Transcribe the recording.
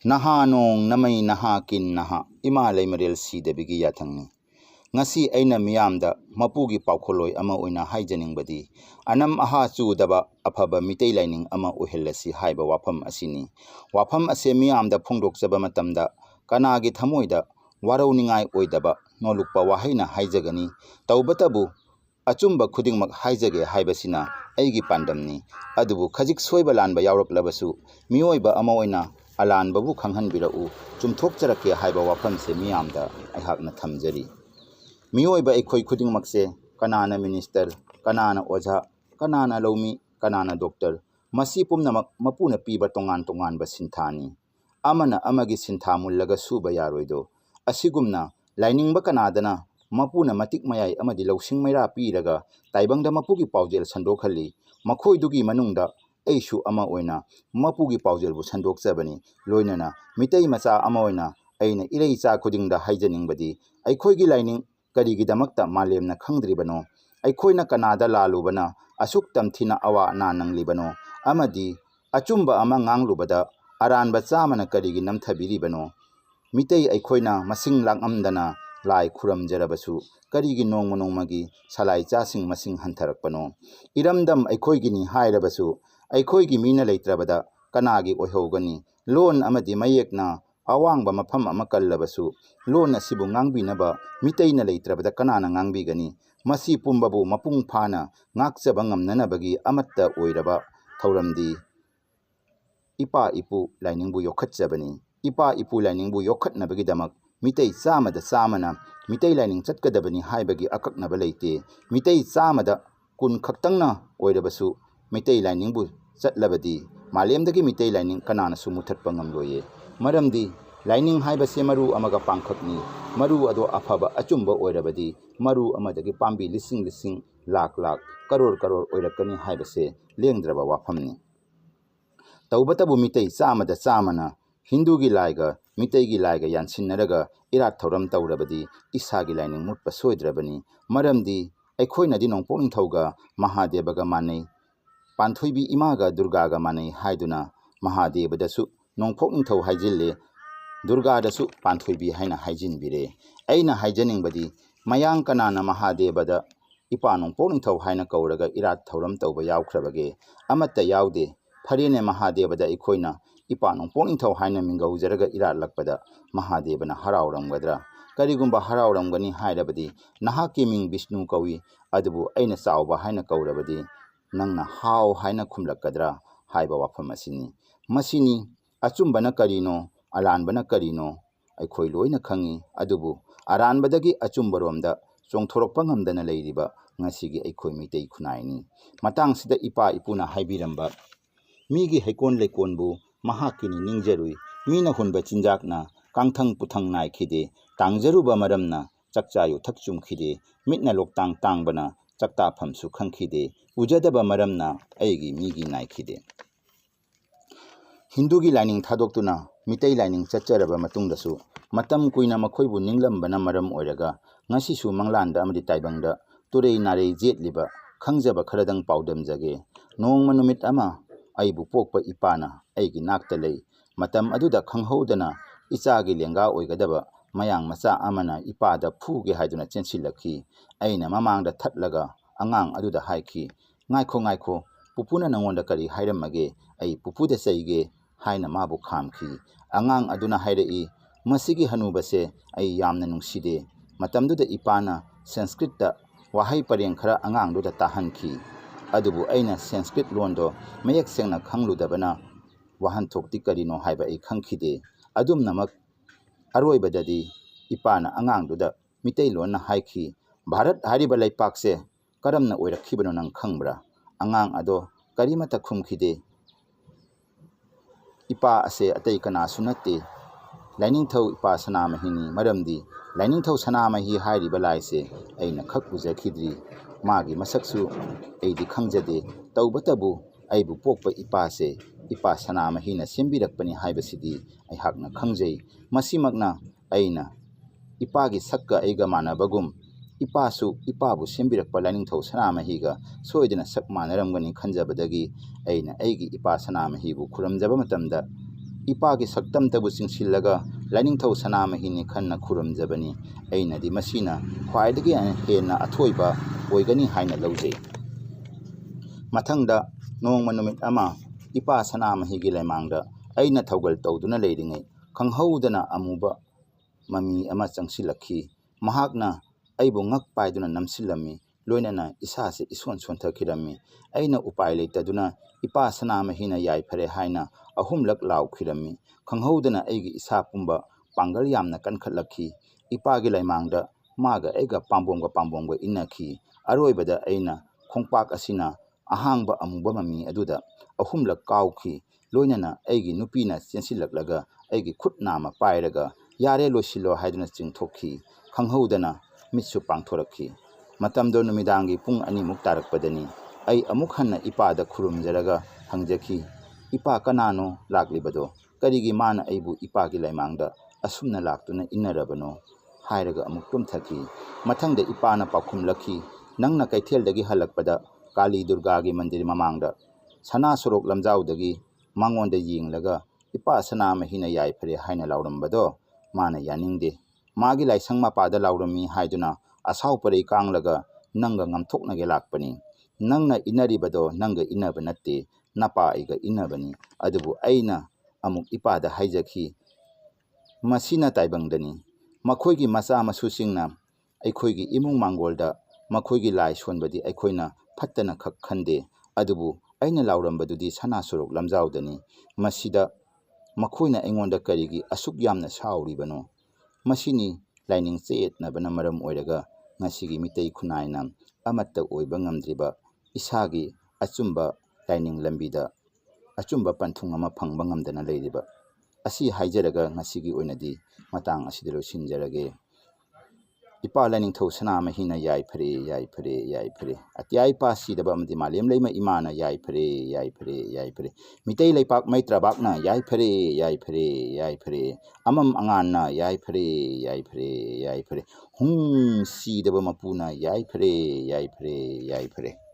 Naha nong namay naha kin naha ima leimarel sidabigi yathangni. Ngasi aina miyamda mapugi paukoloi ama oina haijaningbadi anam aha chudaba afaba mitei laining ama uhellasi haiba wafam asini. Wafam ase miyamda phongdokjaba matamda kanagi thamoida warauningai oidaba nolukpa wahaina haijagani taubatabu achumba khudingmak haijage haibasina aigi pandamni adubu khajik soiba lanba yauraklabasu miyoiba ama oina alanbabu khanghanbirau chumthokjarake haiba wafamse miyamda aihakna thamjari. Miyoiba ekhoi khudingmakse kanana minister, kanana oja, kanana laumi, kanana doctor, masi pumnamak mapuna piba tongan basinthani. Amana amagi sintha mullaga suba yaroido. Asigumna lainingba kanadana mapuna matik mayai amadi lausing maira piraga taibangda mapugi paujel sandokhali makhoidugi manungda aishu ama oina mapugi paujelbu sandokjabani loinana mitei macha ama oina aina irei cha khudingda haijaningbadi aikhoigi laining karigidamakta malemna khangdribano aikhoina kanada lalubana asuk tamthina awa na nanglibano amadi achumba ama nganglubada aranba chamana karigi namthabiribano mitei aikhoina masing langamdana lai khuramjarabasu karigi nongmagi salai chasing masing hantarakpano iramdam aikhoigini hairabasu aikhoigi mina leitrabada kanagi oihogani lon amadi mayekna awangba mafam ama kallabasu lon asibu ngangbinaba miteina leitrabada kanana ngangbigani masi pumbabu mapung phana ngakjaba ngamnanabagi amatta oiraba thauramdi ipa ipu lainingbu yokhatjabani ipa ipu lainingbu yokhatnabagidamak mitei chamada chamana mitei laining chatkadabani haibagi akaknaba leite mitei chamada kun khaktangna oirabasu mitei lainingbu chatlabadi malemdagi mitei laining kanana su muthatpa ngamloye maramdi laining haibase maru amaga pangkhakni maru ado afaba achumba oirabadi maru amadagi pambi lising lakh karor oirakani haibase lengdraba wafamni taubatabu mitei chamada chamana hindugi laiga miteigi laiga yansinnaraga irat thoram taurabadi isagi laining mutpa soidrabani maramdi aikhoinadi nongpok ningthauga mahadebaga manei Panthoibi imaga Durgaga manei haiduna Mahadevadasu nongphok ningthau haijille Durgadasu Panthoibi haina haijinbire aina haijaningbadi mayang kanana Mahadevada ipa nongphok ningthau haina kauraga irat thauram tauba yaukhrabage amatta yaude pharene Mahadevada ikhoina ipa nongphok ningthau haina mingaujaraga irat lakpada Mahadevana harauramgadra karigumba harauramgani hairabadi nahaki ming Vishnu kawi adubu aina chauba haina kaurabadi nangna hau haina khumlakadra haiba wafam masini achumbana karino alanbana karino aikhoi loina khangi adubu aranbadagi achumbaromda chongthorokpa ngamdana leiriba ngasigi aikhoi mitei khunaini matangsida ipa ipuna haibiramba migi haikon leikonbu mahakini ningjarui mina hunba chinjakna kangthang puthang naikhide tangjaruba maramna chakchayu thakchumkhide mitna loktang tangbana chakta phamsu khangkhide ujadaba maramna aigi migi naikhide Hindugi laining thadoktuna mitei laining chacharaba matungdasu matam kuina makhoibu ninglambana maram oiraga ngasisu manglanda amadi taibangda turei narei jetliba khangjaba kharadang paudamjage nongma numit ama aibu pokpa ipana aigi nakta lei matam aduda khanghoudana ichagi lenga oigadaba mayang macha amana ipada phuge haiduna chensilakhi aina mamangda thatlaga angang aduda haikhi ngaikho pupuna nangonda kari hairamage ai pupuda saige haina mabu khamki angang aduna hairei masigi hanubase ai yamna nungside matamduda ipana sanskritta wahai pareng khara angang duda tahanki adubu aina sanskrit londo mayak sengna khangludabana wahan thokti karino haiba ai khangkhide adum namak aroibadadi ipana angang duda mitei lonna haikhi bharat hariba laipakse karamna oirakhibano nang khangbra angang ado karimata khumkhide ipa ase atai kana sunate lainingthau ipa sanamahini maramdi lainingthau sanamahi hairiba laise aina khak ujakhidri magi masaksu aidi khangjade taubatabu aibu pokpa ipase ipa sanamahina sembirakpani haibasidi aihakna khangjai masimakna aina ipagi sakka aiga manabagum ipasu ipabu sembirakpa lainingthau sanamahiga soidana sak manaramgani khanjabadagi aina aigi ipa sanamahibu khuramjaba matamda ꯏꯄꯥꯒꯤ ꯁꯛꯇꯝꯇꯕꯨ ꯆꯤꯡꯁꯤꯜꯂꯒ ꯂꯥꯏꯅꯤꯡꯊꯧ ꯁꯅꯥꯃꯍꯤꯅꯤ ꯈꯟꯅ ꯈꯨꯔꯨꯝꯖꯕꯅꯤ꯫ ꯑꯩꯅꯗꯤ ꯃꯁꯤꯅ ꯈ꯭ꯋꯥꯏꯗꯒꯤ ꯍꯦꯟꯅ ꯑꯊꯣꯏꯕ ꯑꯣꯏꯒꯅꯤ ꯍꯥꯏꯅ ꯂꯧꯖꯩ꯫ ꯃꯊꯪꯗ ꯅꯣꯡꯃ ꯅꯨꯃꯤꯠ ꯑꯃ ꯏꯄꯥ ꯁꯅꯥꯃꯍꯤꯒꯤ ꯂꯩꯃꯥꯡꯗ ꯑꯩꯅ ꯊꯧꯒꯜ ꯇꯧꯗꯨꯅ ꯂꯩꯔꯤꯉꯩ ꯈꯪꯍꯧꯗꯅ ꯑꯃꯨꯕ ꯃꯃꯤ ꯑꯃ ꯆꯪꯁꯤꯜꯂꯛꯈꯤ꯫ ꯃꯍꯥꯛꯅ ꯑꯩꯕꯨ ꯉꯛ ꯄꯥꯏꯗꯨꯅ ꯅꯝꯁꯤꯜꯂꯝꯃꯤ, ꯂꯣꯏꯅꯅ ꯏꯁꯥꯁꯦ ꯏꯁꯣꯟ ꯁꯣꯟꯊꯈꯤꯔꯝꯃꯤ꯫ ꯑꯩꯅ ꯎꯄꯥꯏ ꯂꯩꯇꯗꯨꯅ ꯏꯄꯥ ꯁꯅꯥꯃꯍꯤꯅ ꯌꯥꯏꯐꯔꯦ ꯍꯥꯏꯅ ꯑꯍꯨꯝꯂꯛ ꯂꯥꯎꯈꯤꯔꯝꯃꯤ꯫ ꯈꯪꯍꯧꯗꯅ ꯑꯩꯒꯤ ꯏꯁꯥ ꯄꯨꯝꯕ ꯄꯥꯡꯒꯜ ꯌꯥꯝꯅ ꯀꯟꯈꯠꯂꯛꯈꯤ꯫ ꯏꯄꯥꯒꯤ ꯂꯩꯃꯥꯡꯗ ꯃꯥꯒ ꯑꯩꯒ ꯄꯥꯝꯕꯣꯝꯒ ꯏꯟꯅꯈꯤ꯫ ꯑꯔꯣꯏꯕꯗ ꯑꯩꯅ ꯈꯣꯡꯄꯥꯛ ꯑꯁꯤꯅ ꯑꯍꯥꯡꯕ ꯑꯃꯨꯕ ꯃꯃꯤ ꯑꯗꯨꯗ ꯑꯍꯨꯝꯂꯛ ꯀꯥꯎꯈꯤ꯫ ꯂꯣꯏꯅꯅ ꯑꯩꯒꯤ ꯅꯨꯄꯤꯅ ꯆꯦꯟꯁꯤꯜꯂꯛꯂꯒ ꯑꯩꯒꯤ ꯈꯨꯠ ꯅꯥꯝꯃ ꯄꯥꯏꯔꯒ ꯌꯥꯔꯦ ꯂꯣꯏꯁꯤꯜꯂꯣ ꯍꯥꯏꯗꯨꯅ ꯆꯤꯡꯊꯣꯛꯈꯤ꯫ ꯈꯪꯍꯧꯗꯅ ꯃꯤꯠꯁꯨ ꯄꯥꯡꯊꯣꯔꯛꯈꯤ꯫ ꯃꯇꯝꯗꯣ ꯅꯨꯃꯤꯗꯥꯡꯒꯤ ꯄꯨꯡ 2ꯃꯨꯛ ꯇꯥꯔꯛꯄꯗꯅꯤ꯫ ꯑꯩ ꯑꯃꯨꯛ ꯍꯟꯅ ꯏꯄꯥꯗ ꯈꯨꯔꯨꯝꯖꯔꯒ ꯍꯪꯖꯈꯤ, ꯏꯄꯥ ꯀꯅꯥꯅꯣ ꯂꯥꯛꯂꯤꯕꯗꯣ? ꯀꯔꯤꯒꯤ ꯃꯥꯅ ꯑꯩꯕꯨ ꯏꯄꯥꯒꯤ ꯂꯩꯃꯥꯡꯗ ꯑꯁꯨꯝꯅ ꯂꯥꯛꯇꯨꯅ ꯏꯟꯅꯔꯕꯅꯣ? ꯍꯥꯏꯔꯒ ꯑꯃꯨꯛ ꯇꯨꯝꯊꯈꯤ꯫ ꯃꯊꯪꯗ ꯏꯄꯥꯅ ꯄꯥꯎꯈꯨꯝꯂꯛꯈꯤ, ꯅꯪꯅ ꯀꯩꯊꯦꯜꯗꯒꯤ ꯍꯜꯂꯛꯄꯗ ꯀꯥꯂꯤ ꯗꯨꯔꯒꯥꯒꯤ ꯃꯟꯗꯤꯔ ꯃꯃꯥꯡꯗ ꯁꯅꯥ ꯁꯣꯔꯣꯛ ꯂꯝꯖꯥꯎꯗꯒꯤ ꯃꯉꯣꯟꯗ ꯌꯦꯡꯂꯒ ꯏꯄꯥ ꯁꯅꯥꯃꯍꯤꯅ ꯌꯥꯏꯐꯔꯦ ꯍꯥꯏꯅ ꯂꯥꯎꯔꯝꯕꯗꯣ ꯃꯥꯅ ꯌꯥꯅꯤꯡꯗꯦ, ꯃꯥꯒꯤ ꯂꯥꯏꯁꯪ ꯃꯄꯥꯗ ꯂꯥꯎꯔꯝꯃꯤ ꯍꯥꯏꯗꯨꯅ ꯑꯁꯥꯎ ꯄꯔꯩ ꯀꯥꯡꯂꯒ ꯅꯪꯒ ꯉꯝꯊꯣꯛꯅꯒꯦ ꯂꯥꯛꯄꯅꯤ꯫ ꯅꯪꯅ ꯏꯟꯅꯔꯤꯕꯗꯣ ꯅꯪꯒ ꯏꯟꯅꯕ ꯅꯠꯇꯦ, ꯅꯄꯥ ꯑꯩꯒ ꯏꯟꯅꯕꯅꯤ꯫ ꯑꯗꯨꯕꯨ ꯑꯩꯅ ꯑꯃꯨꯛ ꯏꯄꯥꯗ ꯍꯥꯏꯖꯈꯤ, ꯃꯁꯤꯅ ꯇꯥꯏꯕꯪꯗꯅꯤ꯫ ꯃꯈꯣꯏꯒꯤ ꯃꯆꯥ ꯃꯁꯨꯁꯤꯡꯅ ꯑꯩꯈꯣꯏꯒꯤ ꯏꯃꯨꯡ ꯃꯥꯡꯒꯣꯜꯗ ꯃꯈꯣꯏꯒꯤ ꯂꯥꯏ ꯁꯣꯟꯕꯗꯤ ꯑꯩꯈꯣꯏꯅ ꯐꯠꯇꯅ ꯈꯛ ꯈꯟꯗꯦ, ꯑꯗꯨꯕꯨ ꯑꯩꯅ ꯂꯥꯎꯔꯝꯕꯗꯨꯗꯤ ꯁꯅꯥ ꯁꯣꯔꯣꯛ ꯂꯝꯖꯥꯎꯗꯅꯤ꯫ ꯃꯁꯤꯗ ꯃꯈꯣꯏꯅ ꯑꯩꯉꯣꯟꯗ ꯀꯔꯤꯒꯤ ꯑꯁꯨꯛ ꯌꯥꯝꯅ ꯁꯥꯎꯔꯤꯕꯅꯣ? ꯃꯁꯤꯅꯤ ꯂꯥꯏꯅꯤꯡ ꯆꯌꯦꯠꯅꯕꯅ ꯃꯔꯝ ꯑꯣꯏꯔꯒ ꯉꯁꯤꯒꯤ ꯃꯤꯇꯩ ꯈꯨꯟꯅꯥꯏꯅ ꯑꯃꯠꯇ ꯑꯣꯏꯕ ꯉꯝꯗ꯭ꯔꯤꯕ, ꯏꯁꯥꯒꯤ ꯑꯆꯨꯝꯕ ꯂꯥꯏꯅꯤꯡ ꯂꯝꯕꯤꯗ ꯑꯆꯨꯝꯕ ꯄꯟꯊꯨꯡ ꯑꯃ ꯐꯪꯕ ꯉꯝꯗꯅ ꯂꯩꯔꯤꯕ꯫ ꯑꯁꯤ ꯍꯥꯏꯖꯔꯒ ꯉꯁꯤꯒꯤ ꯑꯣꯏꯅꯗꯤ ꯃꯇꯥꯡ ꯑꯁꯤꯗ ꯂꯣꯏꯁꯤꯟꯖꯔꯒꯦ꯫ ꯏꯄꯥ ꯂꯥꯏꯅꯤꯡꯊꯧ ꯁꯅꯥꯃꯍꯤꯅ ꯌꯥꯏꯐꯔꯦ, ꯌꯥꯏꯐꯔꯦ, ꯌꯥꯏꯐꯔꯦ꯫ ꯑꯇꯤꯌꯥ ꯏꯄꯥ ꯁꯤꯗꯕ ꯑꯃꯗꯤ ꯃꯥꯂꯦꯝ ꯂꯩꯃ ꯏꯃꯥꯅ ꯌꯥꯏꯐꯔꯦ, ꯌꯥꯏꯐꯔꯦ, ꯌꯥꯏꯐꯔꯦ꯫ ꯃꯤꯇꯩ ꯂꯩꯄꯥꯛ ꯃꯩꯇ꯭ꯔꯕꯥꯛꯅ ꯌꯥꯏꯐꯔꯦ, ꯌꯥꯏꯐꯔꯦ, ꯌꯥꯏꯐꯔꯦ꯫ ꯑꯃꯝ ꯑꯉꯥꯟꯅ ꯌꯥꯏꯐꯔꯦ, ꯌꯥꯏꯐꯔꯦ, ꯌꯥꯏꯐꯔꯦ꯫ ꯁꯤꯗꯕ ꯃꯄꯨꯅ ꯌꯥꯏꯐꯔꯦ, ꯌꯥꯏꯐꯔꯦ, ꯌꯥꯏꯐꯔꯦ꯫